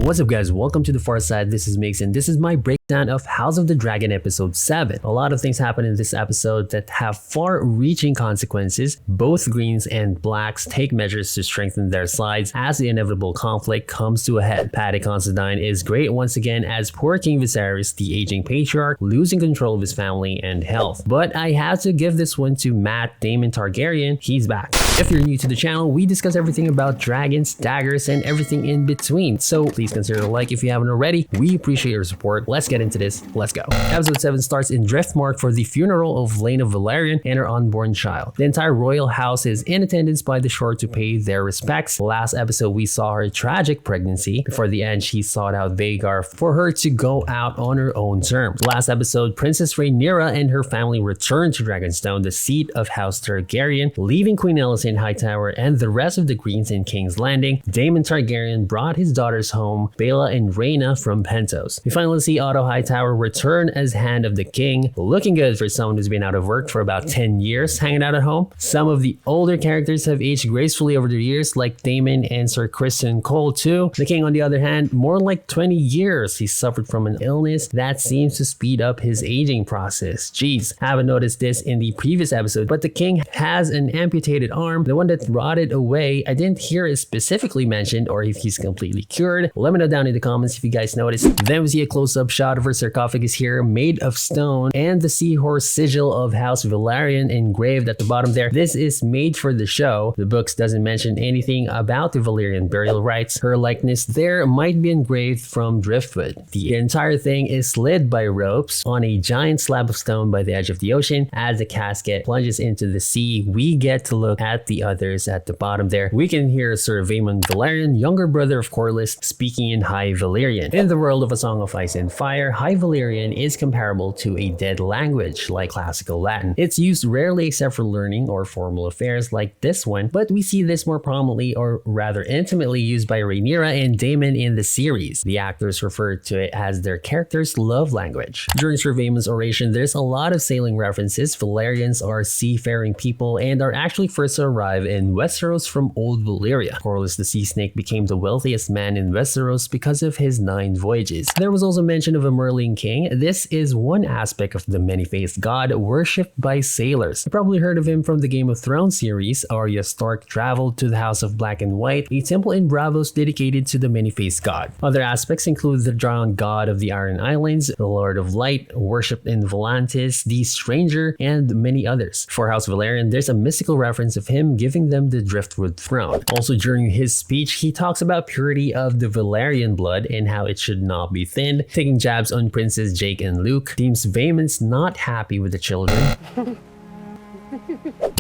What's up guys, welcome to the far side. This is Mix and this is my breakdown of House of the Dragon episode 7. A lot of things happen in this episode that have far-reaching consequences. Both greens and blacks take measures to strengthen their sides as the inevitable conflict comes to a head. Paddy Considine is great once again as poor King Viserys, the aging patriarch, losing control of his family and health. But I have to give this one to Daemon Targaryen. He's back. If you're new to the channel, we discuss everything about dragons, daggers, and everything in between. So please consider a like if you haven't already. We appreciate your support. Let's get into this. Let's go. Episode 7 starts in Driftmark for the funeral of Laenor Velaryon and her unborn child. The entire royal house is in attendance by the shore to pay their respects. Last episode, we saw her tragic pregnancy. Before the end, she sought out Vhagar for her to go out on her own terms. Last episode, Princess Rhaenyra and her family returned to Dragonstone, the seat of House Targaryen, leaving Queen Alicent Hightower and the rest of the Greens in King's Landing. Daemon Targaryen brought his daughters home, Baela and Rhaena, from Pentos. We finally see Otto Hightower return as Hand of the King, looking good for someone who's been out of work for about 10 years hanging out at home. Some of the older characters have aged gracefully over the years, like Daemon and Sir Criston Cole too. The King, on the other hand, more like 20 years. He suffered from an illness that seems to speed up his aging process. Jeez, I haven't noticed this in the previous episode, but the King has an amputated arm, the one that rotted away. I didn't hear it specifically mentioned or if he's completely cured. Let me know down in the comments if you guys noticed. Then we see a close-up shot of her sarcophagus here, made of stone, and the seahorse sigil of House Velaryon engraved at the bottom there. This is made for the show. The books doesn't mention anything about the Valyrian burial rites. Her likeness there might be engraved from driftwood. The entire thing is slid by ropes on a giant slab of stone by the edge of the ocean. As the casket plunges into the sea, we get to look at the others at the bottom there. We can hear Sir Aemond Targaryen, younger brother of Corlys, speaking in High Valyrian. In the world of A Song of Ice and Fire, High Valyrian is comparable to a dead language like classical Latin. It's used rarely except for learning or formal affairs like this one, but we see this more prominently or rather intimately used by Rhaenyra and Daemon in the series. The actors refer to it as their character's love language. During Sir Aemond's oration, there's a lot of sailing references. Velaryons are seafaring people and are actually first to arrive in Westeros from Old Valyria. Corlys the Sea Snake became the wealthiest man in Westeros because of his 9 voyages. There was also mention of a Merling king. This is one aspect of the many-faced god worshipped by sailors. You probably heard of him from the Game of Thrones series. Arya Stark traveled to the House of Black and White, a temple in Bravos dedicated to the many-faced god. Other aspects include the drowned god of the Iron Islands, the Lord of Light, worshipped in Volantis, the Stranger, and many others. For House Velaryon, there's a mystical reference of him giving them the Driftwood throne. Also during his speech, he talks about purity of the Velaryon blood and how it should not be thinned, taking jabs on Princes Jake and Luke. Teams Vaemon's not happy with the children.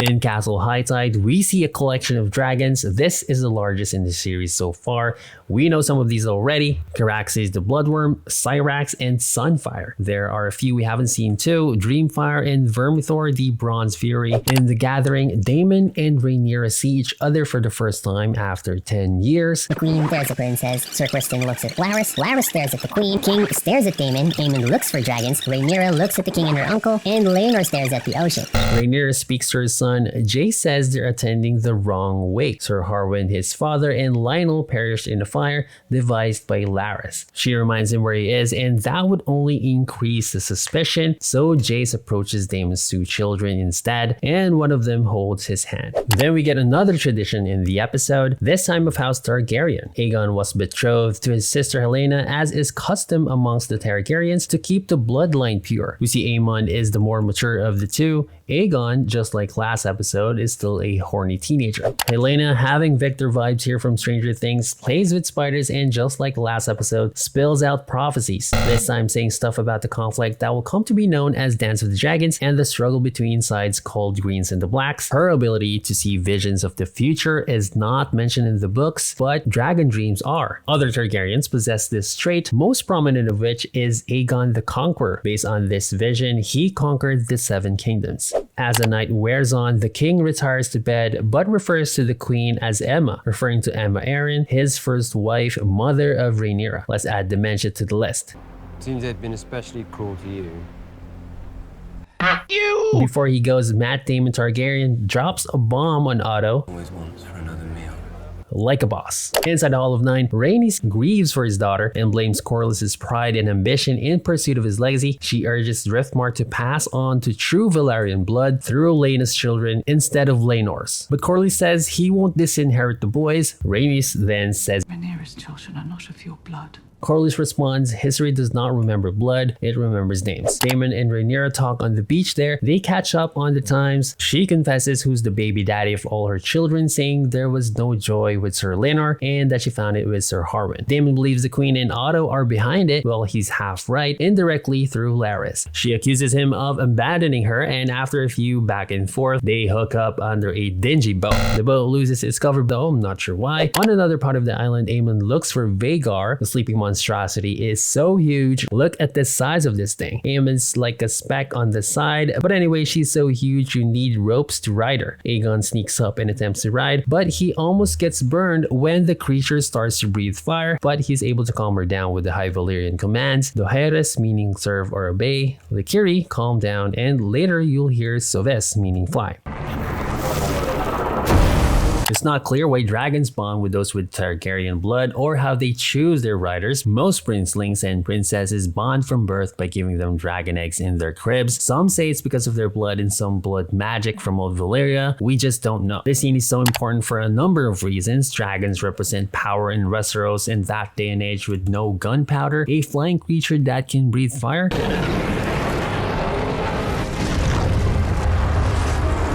In Castle Hightide, we see a collection of dragons. This is the largest in the series so far. We know some of these already. Caraxes the Bloodworm, Syrax, and Sunfire. There are a few we haven't seen too. Dreamfire and Vermithor the Bronze Fury. In The Gathering, Daemon and Rhaenyra see each other for the first time after 10 years. The Queen stares at Princess. Sir Criston looks at Larys. Larys stares at the Queen. King stares at Daemon. Aemond looks for dragons. Rhaenyra looks at the King and her uncle. And Laenor stares at the ocean. Rhaenyra speaks to her son. Jay says they're attending the wrong way. Sir Harwin, his father, and Lionel perished in a fire devised by Larys. She reminds him where he is, and that would only increase the suspicion, so Jace approaches Daemon's 2 children instead, and one of them holds his hand. Then we get another tradition in the episode, this time of House Targaryen. Aegon was betrothed to his sister Helena, as is custom amongst the Targaryens to keep the bloodline pure. We see Aemond is the more mature of the two. Aegon, just like last episode, is still a horny teenager. Helena, having Victor vibes here from Stranger Things, plays with spiders and just like last episode, spills out prophecies. This time saying stuff about the conflict that will come to be known as Dance of the Dragons and the struggle between sides called Greens and the Blacks. Her ability to see visions of the future is not mentioned in the books, but dragon dreams are. Other Targaryens possess this trait, most prominent of which is Aegon the Conqueror. Based on this vision, he conquered the 7 kingdoms. As the night wears on, the king retires to bed but refers to the queen as Emma, referring to Emma Arryn, his first wife, mother of Rhaenyra. Let's add dementia to the list. Seems they've been especially cruel to you. Before he goes, Daemon Targaryen drops a bomb on Otto. Always wants for another meal. like a boss. Inside the Hall of Nine, Rhaenys grieves for his daughter and blames Corlys's pride and ambition in pursuit of his legacy. She urges Driftmark to pass on to true Velaryon blood through Laena's children instead of Laenor's. But Corlys says he won't disinherit the boys. Rhaenys then says, Rhaenyra's children are not of your blood. Corlys responds, history does not remember blood, it remembers names. Daemon and Rhaenyra talk on the beach there. They catch up on the times. She confesses who's the baby daddy of all her children, saying there was no joy with Sir Laenor and that she found it with Sir Harwin. Daemon believes the Queen and Otto are behind it. Well, he's half right, indirectly through Larys. She accuses him of abandoning her, and after a few back and forth, they hook up under a dingy boat. The boat loses its cover though, I'm not sure why. On another part of the island, Aemond looks for Vhagar. The sleeping monstrosity is so huge. Look at the size of this thing. Aemond's like a speck on the side, but anyway, she's so huge you need ropes to ride her. Aegon sneaks up and attempts to ride, but he almost gets burned when the creature starts to breathe fire, but he's able to calm her down with the High Valyrian commands. Doheres, meaning serve or obey, Likiri, calm down, and later you'll hear Soves, meaning fly. It's not clear why dragons bond with those with Targaryen blood or how they choose their riders. Most princelings and princesses bond from birth by giving them dragon eggs in their cribs. Some say it's because of their blood and some blood magic from old Valyria. We just don't know. This scene is so important for a number of reasons. Dragons represent power in Westeros in that day and age with no gunpowder, a flying creature that can breathe fire.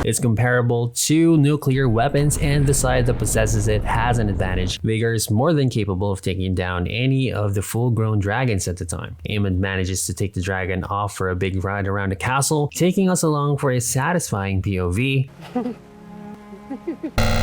It's comparable to nuclear weapons, and the side that possesses it has an advantage. Vhagar is more than capable of taking down any of the full-grown dragons at the time. Aemond manages to take the dragon off for a big ride around the castle, taking us along for a satisfying POV.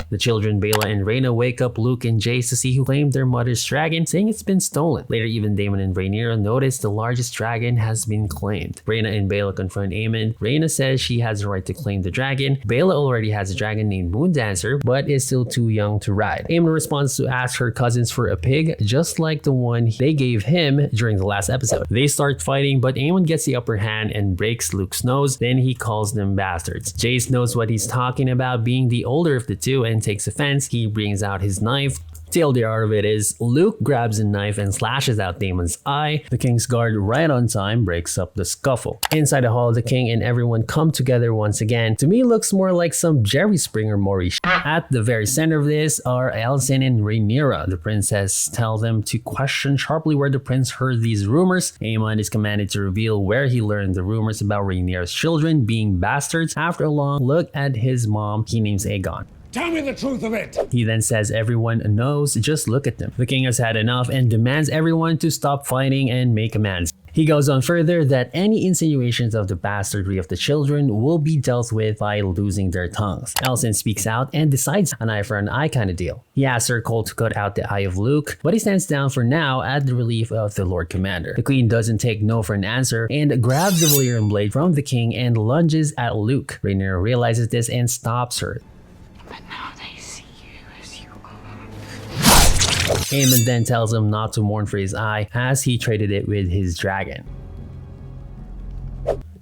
The children Baela and Rhaena wake up Luke and Jace to see who claimed their mother's dragon, saying it's been stolen. Later, even Daemon and Rhaenyra notice the largest dragon has been claimed. Rhaena and Baela confront Aemond. Rhaena says she has the right to claim the dragon. Baela already has a dragon named Moondancer, but is still too young to ride. Aemond responds to ask her cousins for a pig, just like the one they gave him during the last episode. They start fighting, but Aemond gets the upper hand and breaks Luke's nose. Then he calls them bastards. Jace knows what he's talking about, being the older of the two, and takes offense. He brings out his knife. TLDR of it is, Luke grabs a knife and slashes out Daemon's eye. The king's guard, right on time, breaks up the scuffle. Inside the hall, the king and everyone come together once again. To me, it looks more like some Jerry Springer Maury shit. At the very center of this are Alicent and Rhaenyra. The princess tells them to question sharply where the prince heard these rumors. Aemond is commanded to reveal where he learned the rumors about Rhaenyra's children being bastards. After a long look at his mom, he names Aegon. Tell me the truth of it! He then says everyone knows, just look at them. The king has had enough and demands everyone to stop fighting and make amends. He goes on further that any insinuations of the bastardry of the children will be dealt with by losing their tongues. Alicent speaks out and decides an eye for an eye kind of deal. He asks Sir Cole to cut out the eye of Luke, but he stands down for now at the relief of the Lord Commander. The queen doesn't take no for an answer and grabs the Valyrian blade from the king and lunges at Luke. Rhaenyra realizes this and stops her. But now they see you as you are. Aemond then tells him not to mourn for his eye as he traded it with his dragon.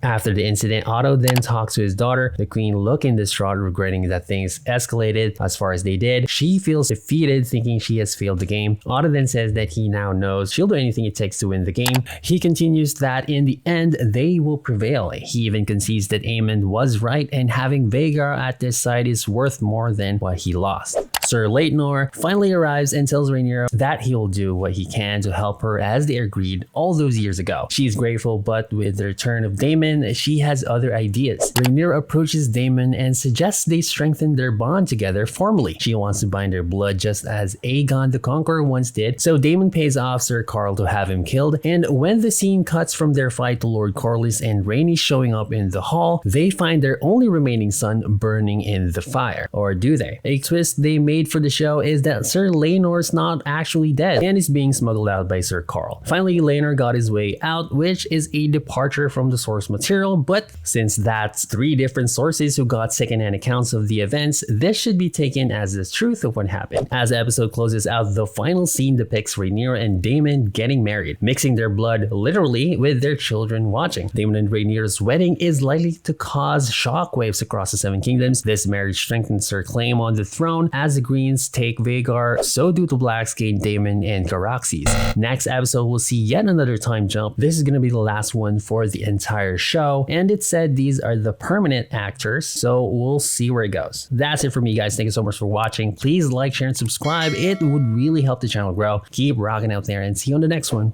After the incident, Otto then talks to his daughter. The queen looking distraught, regretting that things escalated as far as they did. She feels defeated, thinking she has failed the game. Otto then says that he now knows she'll do anything it takes to win the game. He continues that in the end, they will prevail. He even concedes that Aemond was right and having Vhagar at his side is worth more than what he lost. Sir Laenor finally arrives and tells Rhaenyra that he'll do what he can to help her as they agreed all those years ago. She's grateful, but with the return of Daemon, she has other ideas. Rhaenyra approaches Daemon and suggests they strengthen their bond together formally. She wants to bind their blood just as Aegon the Conqueror once did, so Daemon pays off Sir Qarl to have him killed, and when the scene cuts from their fight to Lord Corlys and Rhaenys showing up in the hall, they find their only remaining son burning in the fire. Or do they? A twist they made for the show is that Sir Laenor's not actually dead and is being smuggled out by Sir Qarl. Finally, Laenor got his way out, which is a departure from the source material, but since that's 3 different sources who got secondhand accounts of the events, this should be taken as the truth of what happened. As the episode closes out, the final scene depicts Rhaenyra and Daemon getting married, mixing their blood literally with their children watching. Daemon and Rhaenyra's wedding is likely to cause shockwaves across the 7 kingdoms. This marriage strengthens her claim on the throne as the Greens take Vhagar, so do the Blacks gain Daemon and Caraxes. Next episode, we'll see yet another time jump. This is going to be the last one for the entire show, and it said these are the permanent actors, so we'll see where it goes. That's it for me, guys. Thank you so much for watching. Please like, share, and subscribe. It would really help the channel grow. Keep rocking out there, and see you on the next one.